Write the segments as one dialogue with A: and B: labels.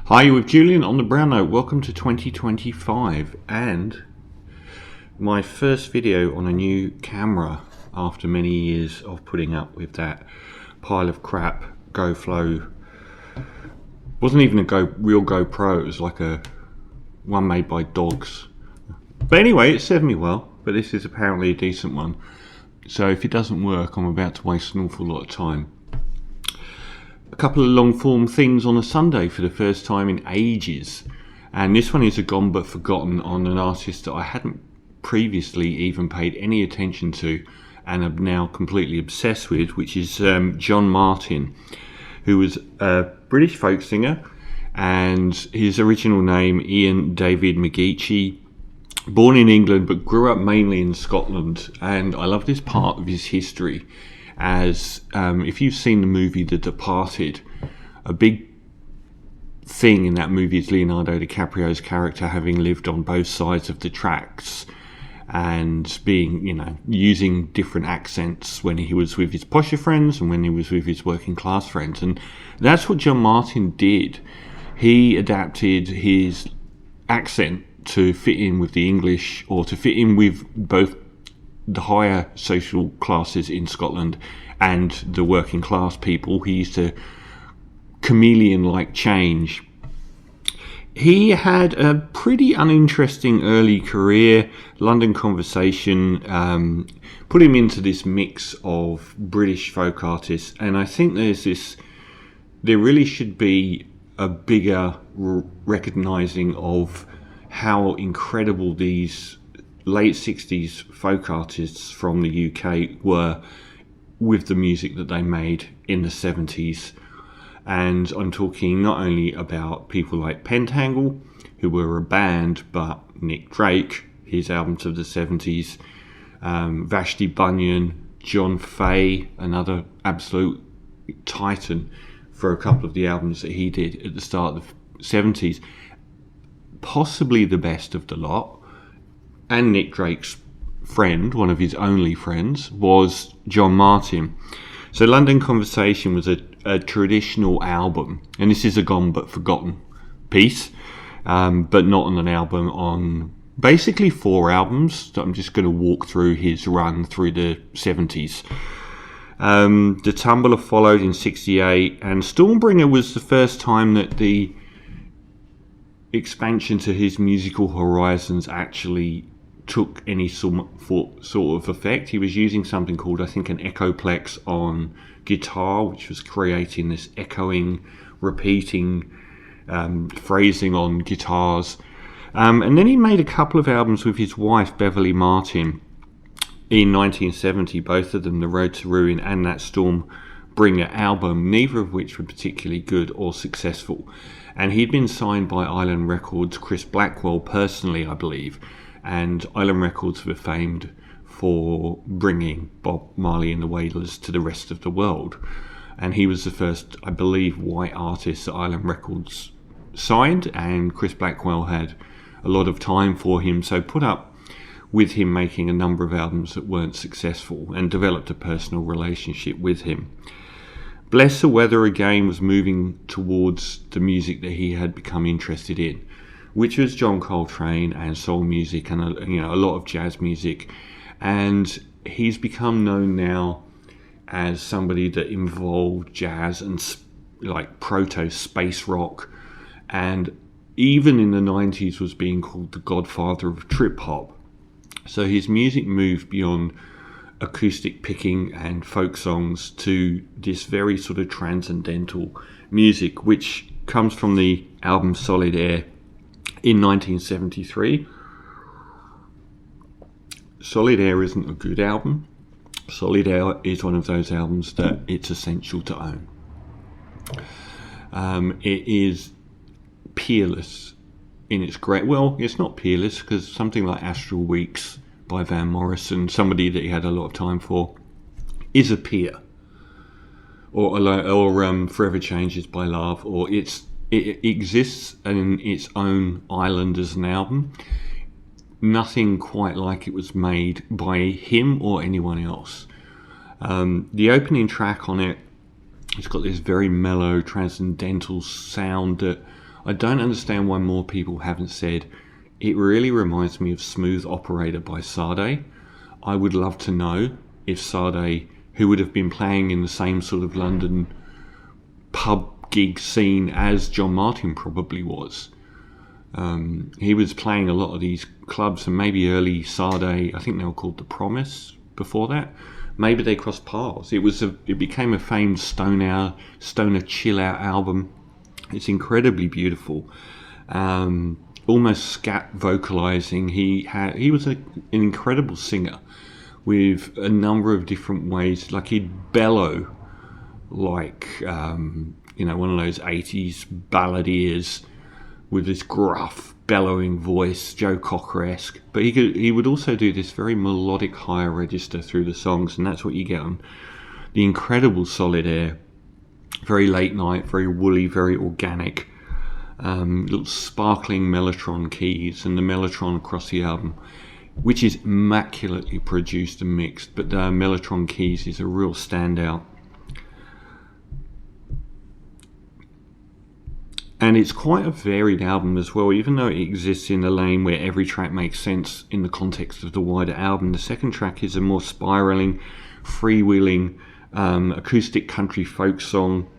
A: Hi, you're with Julian on the Brown Note. Welcome to 2025 and my first video on a new camera after many years of putting up with that pile of crap GoFlow. Wasn't even a real GoPro, it was like a one made by dogs. But anyway, it served me well, but this is apparently a decent one. So if it doesn't work, I'm about to waste an awful lot of time. A couple of long form things on a Sunday for the first time in ages, and this one is a gone but forgotten on an artist that I hadn't previously even paid any attention to and am now completely obsessed with, which is John Martyn, who was a British folk singer, and his original name Ian David McGeechy, born in England but grew up mainly in Scotland. And I love this part of his history, as if you've seen the movie The Departed, a big thing in that movie is Leonardo DiCaprio's character having lived on both sides of the tracks and being, using different accents when he was with his posher friends and when he was with his working class friends. And that's what John Martyn did. He adapted his accent to fit in with the English, or to fit in with both the higher social classes in Scotland and the working class people. He used to chameleon-like change. He had a pretty uninteresting early career. London Conversation put him into this mix of British folk artists, and I think there really should be a bigger recognising of how incredible these late 60s folk artists from the UK were with the music that they made in the 70s. And I'm talking not only about people like Pentangle, who were a band, but Nick Drake, his albums of the 70s, Vashti Bunyan, John Fay, another absolute titan for a couple of the albums that he did at the start of the 70s. Possibly the best of the lot. And Nick Drake's friend, one of his only friends, was John Martyn. So London Conversation was a traditional album, and this is a gone but forgotten piece, but not on an album, on basically 4 albums that I'm just going to walk through his run through the 70s. The Tumbler followed in 68, and Stormbringer was the first time that the expansion to his musical horizons actually took any sort of effect. He was using something called, I think, an echoplex on guitar, which was creating this echoing, repeating phrasing on guitars. And then he made a couple of albums with his wife, Beverly Martyn, in 1970, both of them, The Road to Ruin and that Stormbringer album, neither of which were particularly good or successful. And he'd been signed by Island Records' Chris Blackwell personally, I believe. And Island Records were famed for bringing Bob Marley and the Wailers to the rest of the world. And he was the first, I believe, white artist that Island Records signed, and Chris Blackwell had a lot of time for him, so put up with him making a number of albums that weren't successful and developed a personal relationship with him. Bless the Weather again was moving towards the music that he had become interested in, which was John Coltrane and soul music and a lot of jazz music. And he's become known now as somebody that involved jazz and like proto space rock, and even in the 90s was being called the godfather of trip hop. So his music moved beyond acoustic picking and folk songs to this very sort of transcendental music, which comes from the album Solid Air in 1973. Solid Air isn't a good album. Solid Air is one of those albums that it's essential to own. It is peerless in its great... Well, it's not peerless, because something like Astral Weeks by Van Morrison, somebody that he had a lot of time for, is a peer. Or Forever Changes by Love, or it exists in its own island as an album. Nothing quite like it was made by him or anyone else. The opening track on it, it's got this very mellow, transcendental sound that I don't understand why more people haven't said, it really reminds me of Smooth Operator by Sade. I would love to know if Sade, who would have been playing in the same sort of London pub gig scene as John Martyn probably was. He was playing a lot of these clubs, and maybe early Sade, I think they were called The Promise before that. Maybe they crossed paths. It became a famed stoner chill out album. It's incredibly beautiful. Almost scat vocalizing. He was an incredible singer with a number of different ways. Like he'd bellow like one of those 80s balladeers with this gruff bellowing voice, Joe Cocker-esque. But he would also do this very melodic higher register through the songs, and that's what you get on the incredible Solid Air. Very late night, very woolly, very organic. Little sparkling Mellotron keys, and the Mellotron across the album, which is immaculately produced and mixed, but the Mellotron keys is a real standout. And it's quite a varied album as well, even though it exists in a lane where every track makes sense in the context of the wider album. The second track is a more spiralling, freewheeling, acoustic country folk song,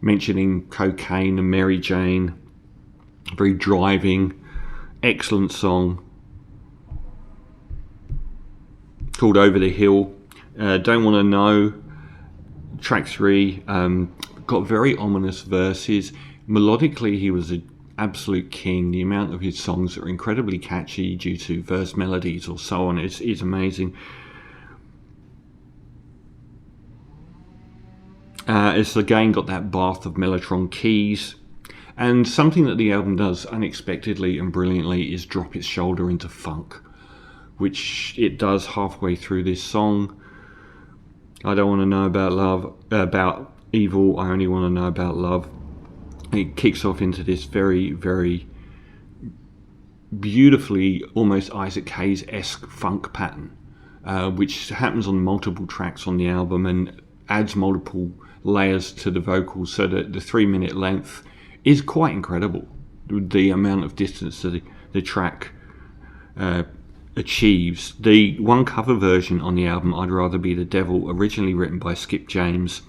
A: mentioning cocaine and Mary Jane. Very driving, excellent song called Over the Hill. Don't Want to Know, track 3, got very ominous verses. Melodically, he was an absolute king. The amount of his songs that are incredibly catchy due to verse melodies or so on is amazing. It's again got that bath of Mellotron keys. And something that the album does unexpectedly and brilliantly is drop its shoulder into funk, which it does halfway through this song. I don't want to know about love, about evil, I only want to know about love. It kicks off into this very, very beautifully, almost Isaac Hayes-esque funk pattern, which happens on multiple tracks on the album and adds multiple layers to the vocals, so that the 3-minute length is quite incredible. The amount of distance that the track achieves. The one cover version on the album, I'd Rather Be the Devil, originally written by Skip James,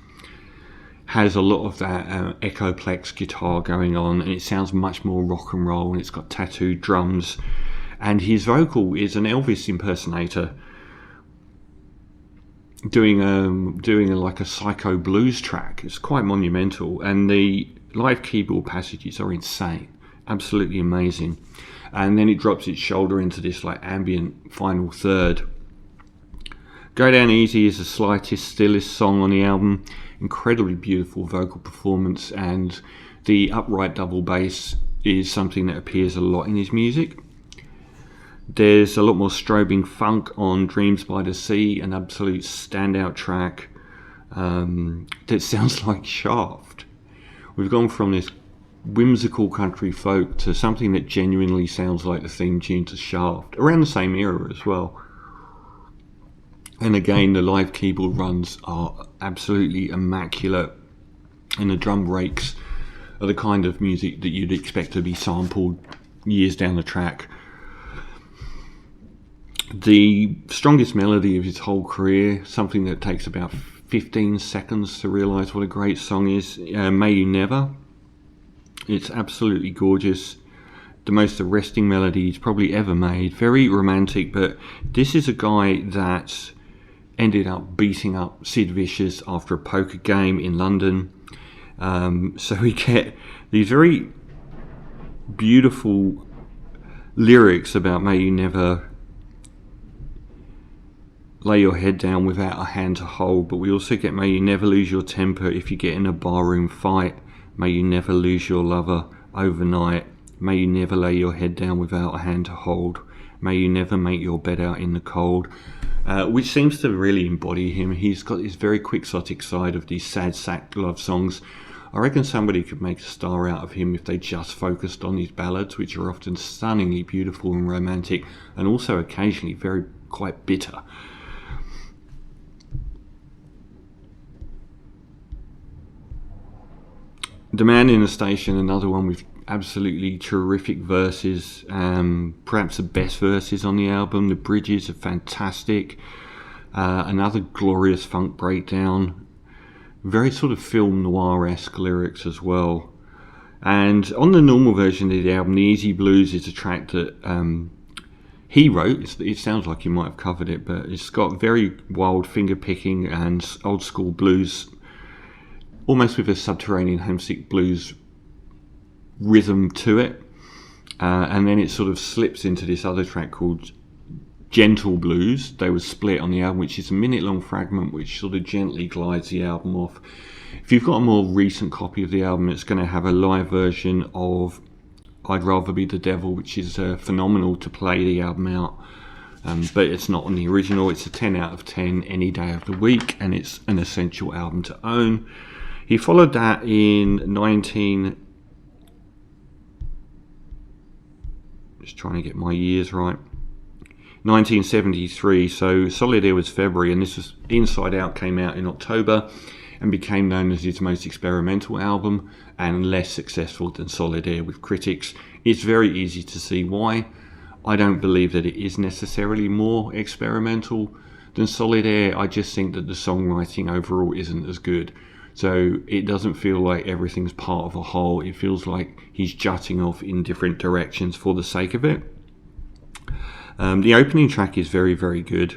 A: has a lot of that Echoplex guitar going on, and it sounds much more rock and roll, and it's got tattooed drums, and his vocal is an Elvis impersonator doing like a psycho blues track. It's quite monumental, and the live keyboard passages are insane, absolutely amazing. And then it drops its shoulder into this like ambient final third. Go Down Easy is the slightest, stillest song on the album. Incredibly beautiful vocal performance, and the upright double bass is something that appears a lot in his music. There's a lot more strobing funk on Dreams by the Sea, an absolute standout track that sounds like Shaft. We've gone from this whimsical country folk to something that genuinely sounds like the theme tune to Shaft, around the same era as well. And again, the live keyboard runs are absolutely immaculate, and the drum breaks are the kind of music that you'd expect to be sampled years down the track. The strongest melody of his whole career, something that takes about 15 seconds to realise what a great song is, May You Never. It's absolutely gorgeous. The most arresting melody he's probably ever made. Very romantic, but this is a guy that ended up beating up Sid Vicious after a poker game in London. So we get these very beautiful lyrics about May you never lay your head down without a hand to hold, but we also get May you never lose your temper if you get in a barroom fight. May you never lose your lover overnight. May you never lay your head down without a hand to hold. May you never make your bed out in the cold. Which seems to really embody him. He's got this very quixotic side of these sad sack love songs. I reckon somebody could make a star out of him if they just focused on his ballads, which are often stunningly beautiful and romantic, and also occasionally very quite bitter. The Man in the Station, another one with absolutely terrific verses, perhaps the best verses on the album. The bridges are fantastic. Another glorious funk breakdown, very sort of film noir-esque lyrics as well. And on the normal version of the album, the Easy Blues is a track that he wrote. It sounds like he might have covered it, but it's got very wild finger picking and old school blues, almost with a subterranean homesick blues rhythm to it. And then it sort of slips into this other track called Gentle Blues. They were split on the album, which is a minute-long fragment which sort of gently glides the album off. If you've got a more recent copy of the album, it's going to have a live version of I'd Rather Be the Devil, which is phenomenal to play the album out. But it's not on the original. It's a 10 out of 10 any day of the week, and it's an essential album to own. He followed that in just trying to get my years right, 1973. So Solid Air was February, and this was Inside Out came out in October and became known as his most experimental album and less successful than Solid Air with critics. It's very easy to see why. I don't believe that it is necessarily more experimental than Solid Air. I just think that the songwriting overall isn't as good. So it doesn't feel like everything's part of a whole. It feels like he's jutting off in different directions for the sake of it. The opening track is very, very good.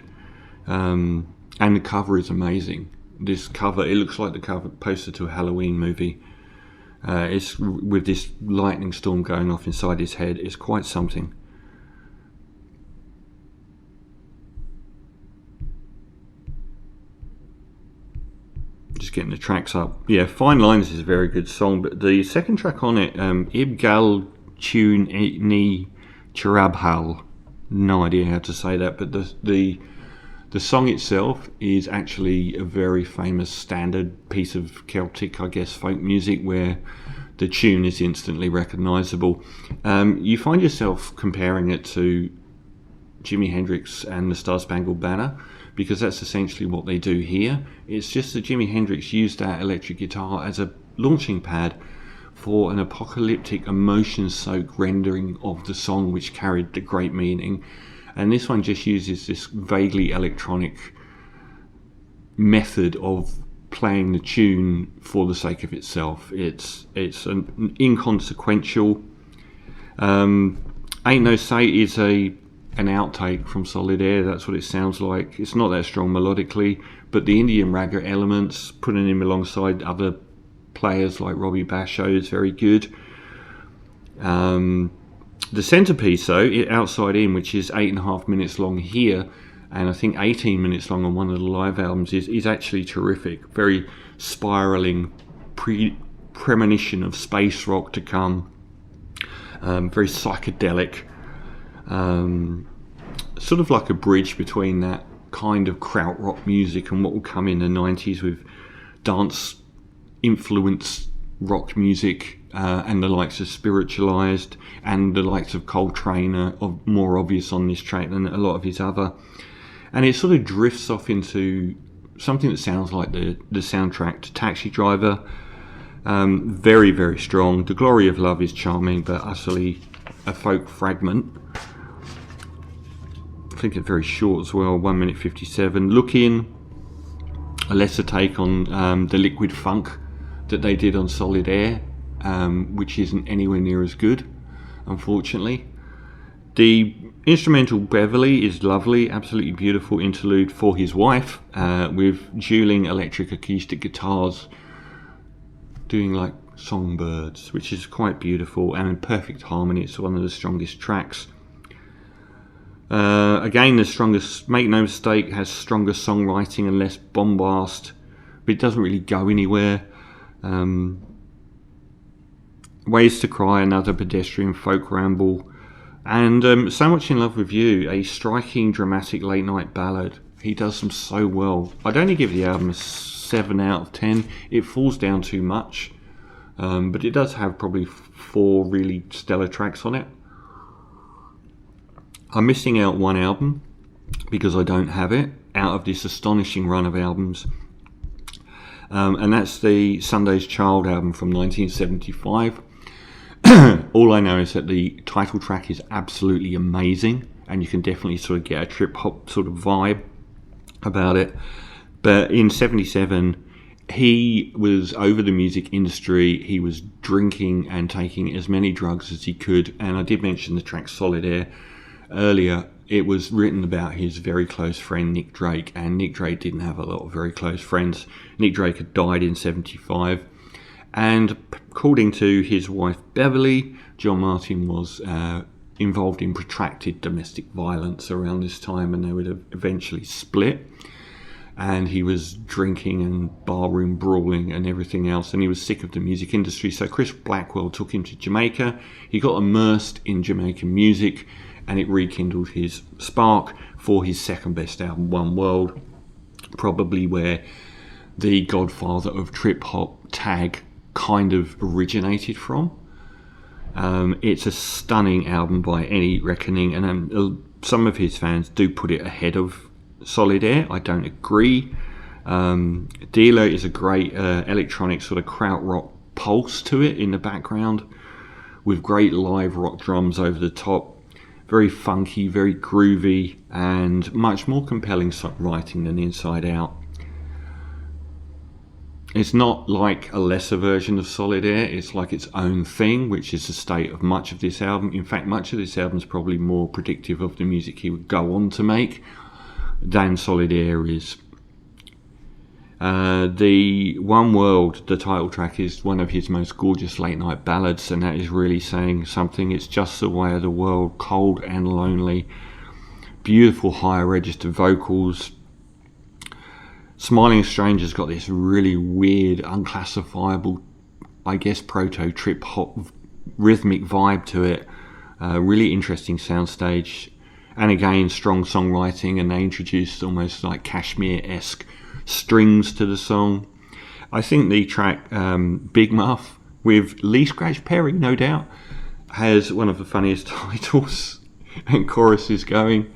A: And the cover is amazing. This cover, it looks like the cover poster to a Halloween movie. It's with this lightning storm going off inside his head. It's quite something. Just getting the tracks up. Yeah, Fine Lines is a very good song, but the second track on it, Ibgal Tune Ni Chirabhal, no idea how to say that, but the song itself is actually a very famous standard piece of Celtic, I guess, folk music where the tune is instantly recognisable. You find yourself comparing it to Jimi Hendrix and the Star Spangled Banner, because that's essentially what they do here. It's just that Jimi Hendrix used that electric guitar as a launching pad for an apocalyptic, emotion-soaked rendering of the song, which carried the great meaning. And this one just uses this vaguely electronic method of playing the tune for the sake of itself. It's an inconsequential. Ain't No Say is an outtake from Solid Air. That's what it sounds like. It's not that strong melodically, but the Indian ragga elements, putting him alongside other players like Robbie Basho, is very good. The centrepiece, though, Outside In, which is 8.5 minutes long here, and I think 18 minutes long on one of the live albums, is actually terrific. Very spiralling premonition of space rock to come. Very psychedelic. Sort of like a bridge between that kind of krautrock music and what will come in the 90s with dance-influenced rock music, and the likes of Spiritualized and the likes of Coltrane are more obvious on this track than a lot of his other. And it sort of drifts off into something that sounds like the soundtrack to Taxi Driver. Very, very strong. The Glory of Love is charming, but utterly a folk fragment. I think it's very short as well, 1 minute 57. Look In, a lesser take on the liquid funk that they did on Solid Air, which isn't anywhere near as good, unfortunately. The instrumental Beverly is lovely, absolutely beautiful interlude for his wife, with dueling electric acoustic guitars doing like songbirds, which is quite beautiful and in perfect harmony. It's one of the strongest tracks. Again, the strongest, make no mistake, has stronger songwriting and less bombast, but it doesn't really go anywhere. Ways to Cry, another pedestrian folk ramble, and So Much in Love with You, a striking, dramatic late night ballad. He does them so well. I'd only give the album a 7 out of 10. It falls down too much, but it does have probably 4 really stellar tracks on it. I'm missing out one album because I don't have it out of this astonishing run of albums. and that's the Sunday's Child album from 1975. All I know is that the title track is absolutely amazing, and you can definitely sort of get a trip hop sort of vibe about it. But in 77, he was over the music industry. He was drinking and taking as many drugs as he could. And I did mention the track Solid Air earlier. It was written about his very close friend Nick Drake, and Nick Drake didn't have a lot of very close friends. Nick Drake had died in 75, and according to his wife Beverly, John Martyn was involved in protracted domestic violence around this time, and they would eventually split. And he was drinking and barroom brawling and everything else, and he was sick of the music industry. So Chris Blackwell took him to Jamaica. He got immersed in Jamaican music, and it rekindled his spark for his second best album, One World, probably where the godfather of trip hop tag kind of originated from. It's a stunning album by any reckoning, and some of his fans do put it ahead of Solid Air. I don't agree. Dealer is a great electronic sort of krautrock pulse to it in the background, with great live rock drums over the top. Very funky, very groovy, and much more compelling songwriting than Inside Out. It's not like a lesser version of Solid Air, it's like its own thing, which is the state of much of this album. In fact, much of this album is probably more predictive of the music he would go on to make than Solid Air is. The One World, the title track, is one of his most gorgeous late night ballads, and that is really saying something. It's just the way of the world, cold and lonely. Beautiful higher register vocals. Smiling Stranger's got this really weird, unclassifiable, I guess, proto-trip hop rhythmic vibe to it. Really interesting soundstage. And again, strong songwriting, and they introduced almost like Kashmir-esque strings to the song. I think the track Big Muff, with Lee Scratch Perry, no doubt, has one of the funniest titles and choruses going.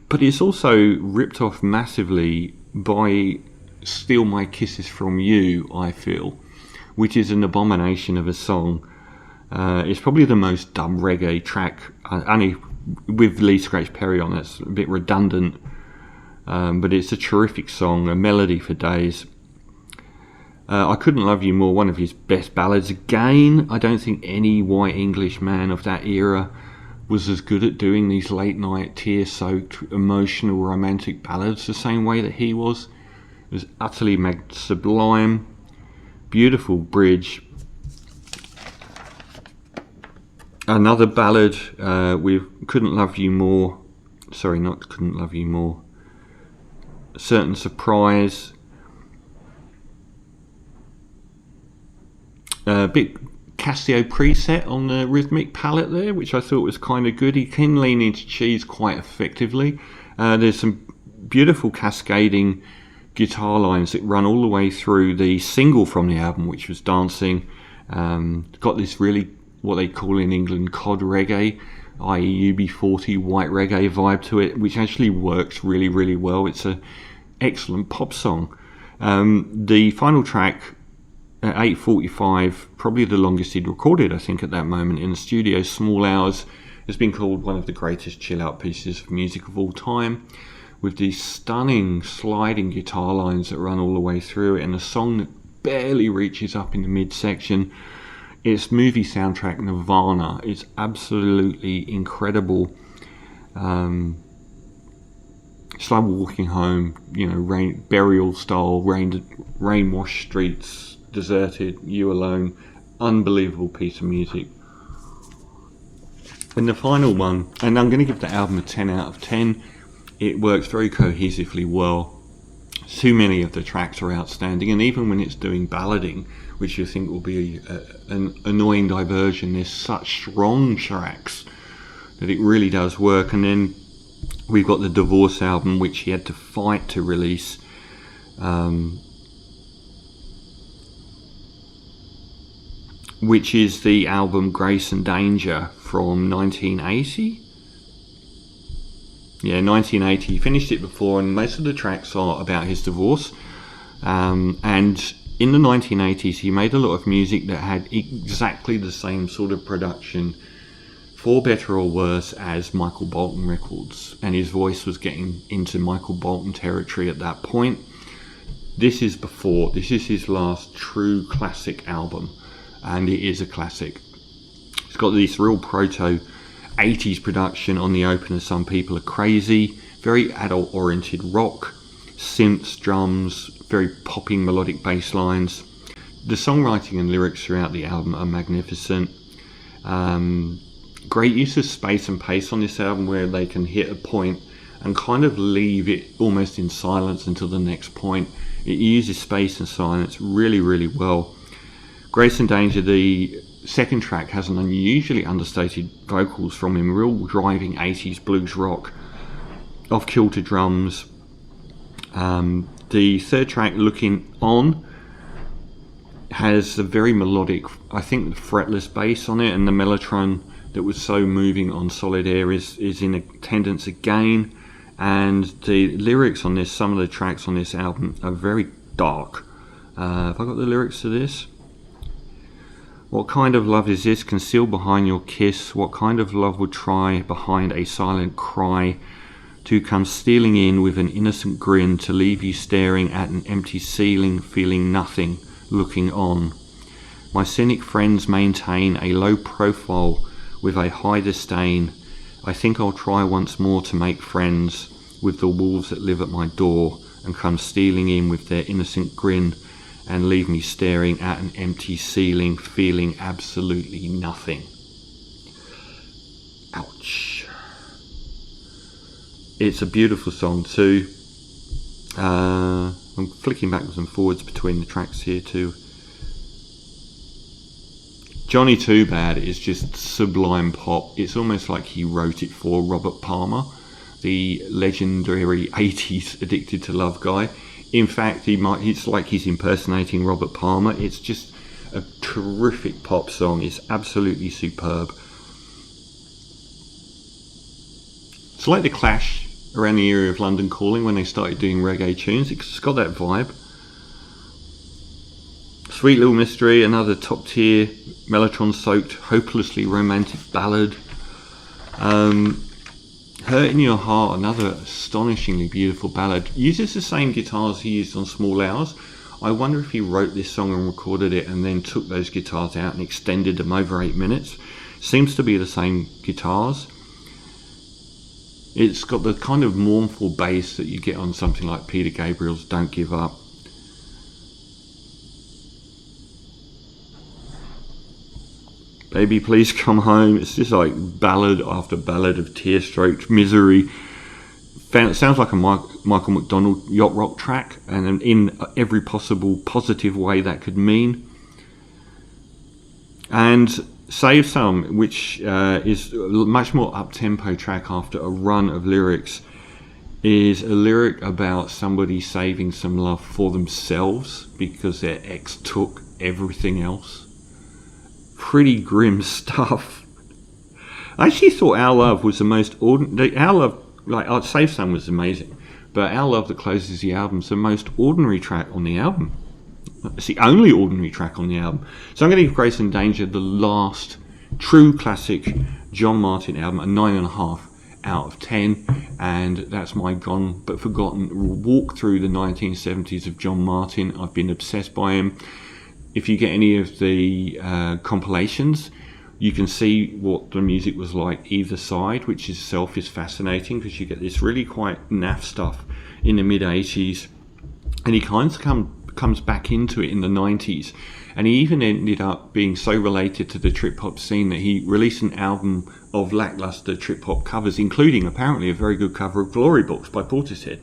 A: But it's also ripped off massively by Steal My Kisses From You, I feel, which is an abomination of a song. It's probably the most dumb reggae track, only with Lee Scratch Perry on. It's a bit redundant, but it's a terrific song, a melody for days. I Couldn't Love You More, one of his best ballads. Again, I don't think any white English man of that era was as good at doing these late night, tear-soaked, emotional, romantic ballads the same way that he was. It was utterly sublime. Beautiful bridge. Another ballad with Couldn't Love You More. Sorry, not Couldn't Love You More. Certain Surprise. A bit Casio preset on the rhythmic palette there, which I thought was kind of good. He can lean into cheese quite effectively. There's some beautiful cascading guitar lines that run all the way through the single from the album, which was Dancing. Got this really, what they call in England, cod reggae, i.e. UB40 white reggae vibe to it, which actually works really, really well. It's an excellent pop song. The final track, at 8:45, probably the longest he'd recorded, I think, at that moment in the studio, Small Hours, has been called one of the greatest chill-out pieces of music of all time, with these stunning sliding guitar lines that run all the way through it, and a song that barely reaches up in the midsection. Its movie soundtrack, Nirvana, is absolutely incredible. It's like walking home, burial style, rain-washed streets, deserted, you alone. Unbelievable piece of music. And the final one, and I'm going to give the album a 10 out of 10. It works very cohesively well. Too many of the tracks are outstanding, and even when it's doing ballading, which you think will be an annoying diversion, there's such strong tracks that it really does work. And then we've got the Divorce album, which he had to fight to release. Which is the album Grace and Danger from 1980. Yeah, 1980. He finished it before, and most of the tracks are about his divorce. And in the 1980s, he made a lot of music that had exactly the same sort of production, for better or worse, as Michael Bolton records, and his voice was getting into Michael Bolton territory at that point. This is his last true classic album, and it is a classic. It's got this real proto 80s production on the opener, Some People Are Crazy, very adult oriented rock, synths, drums, very popping melodic bass lines. The songwriting and lyrics throughout the album are magnificent. Great use of space and pace on this album, where they can hit a point and kind of leave it almost in silence until the next point. It uses space and silence really, really well. Grace and Danger, the second track, has an unusually understated vocals from him, real driving 80s blues rock, off-kilter drums. The third track, Looking On, has a very melodic, I think, fretless bass on it, and the mellotron that was so moving on Solid Air is in attendance again. And the lyrics on this, some of the tracks on this album are very dark. Have I got the lyrics to this? What kind of love is this, concealed behind your kiss? What kind of love would try behind a silent cry to come stealing in with an innocent grin, to leave you staring at an empty ceiling, feeling nothing, looking on? My cynic friends maintain a low profile with a high disdain. I think I'll try once more to make friends with the wolves that live at my door, and come stealing in with their innocent grin, and leave me staring at an empty ceiling, feeling absolutely nothing. Ouch. It's a beautiful song too. I'm flicking backwards and forwards between the tracks here too. Johnny Too Bad is just sublime pop. It's almost like he wrote it for Robert Palmer, the legendary 80s Addicted to Love guy. In fact, it's like he's impersonating Robert Palmer. It's just a terrific pop song. It's absolutely superb. It's like the Clash around the area of London Calling when they started doing reggae tunes. It's got that vibe. Sweet Little Mystery, another top tier mellotron soaked, hopelessly romantic ballad. Hurt in Your Heart, another astonishingly beautiful ballad. Uses the same guitars he used on Small Hours. I wonder if he wrote this song and recorded it and then took those guitars out and extended them over 8 minutes. Seems to be the same guitars. It's got the kind of mournful bass that you get on something like Peter Gabriel's Don't Give Up. Baby Please Come Home. It's just like ballad after ballad of tear-stroked misery. Sounds like a Michael McDonald yacht rock track, and in every possible positive way that could mean. And Save Some, which is a much more up-tempo track after a run of lyrics, is a lyric about somebody saving some love for themselves because their ex took everything else. Pretty grim stuff. I actually thought Our Love was the most ordinary. Our Love, like Save Some, was amazing, but Our Love that closes the album is the most ordinary track on the album. It's the only ordinary track on the album. So I'm going to give Grace and Danger, the last true classic John Martyn album, a 9.5 out of 10, and that's my gone but forgotten walk through the 1970s of John Martyn. I've been obsessed by him. If you get any of the compilations, you can see what the music was like either side, which itself is fascinating because you get this really quite naff stuff in the mid-80s, and he kind of comes back into it in the 90s, and he even ended up being so related to the trip-hop scene that he released an album of lackluster trip-hop covers, including apparently a very good cover of Glory Box by Portishead,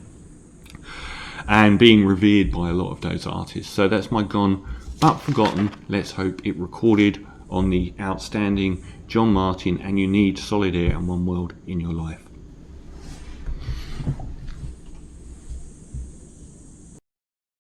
A: and being revered by a lot of those artists. So that's my gone but forgotten, let's hope it recorded, on the outstanding John Martyn, and you need Solid Air and One World in your life.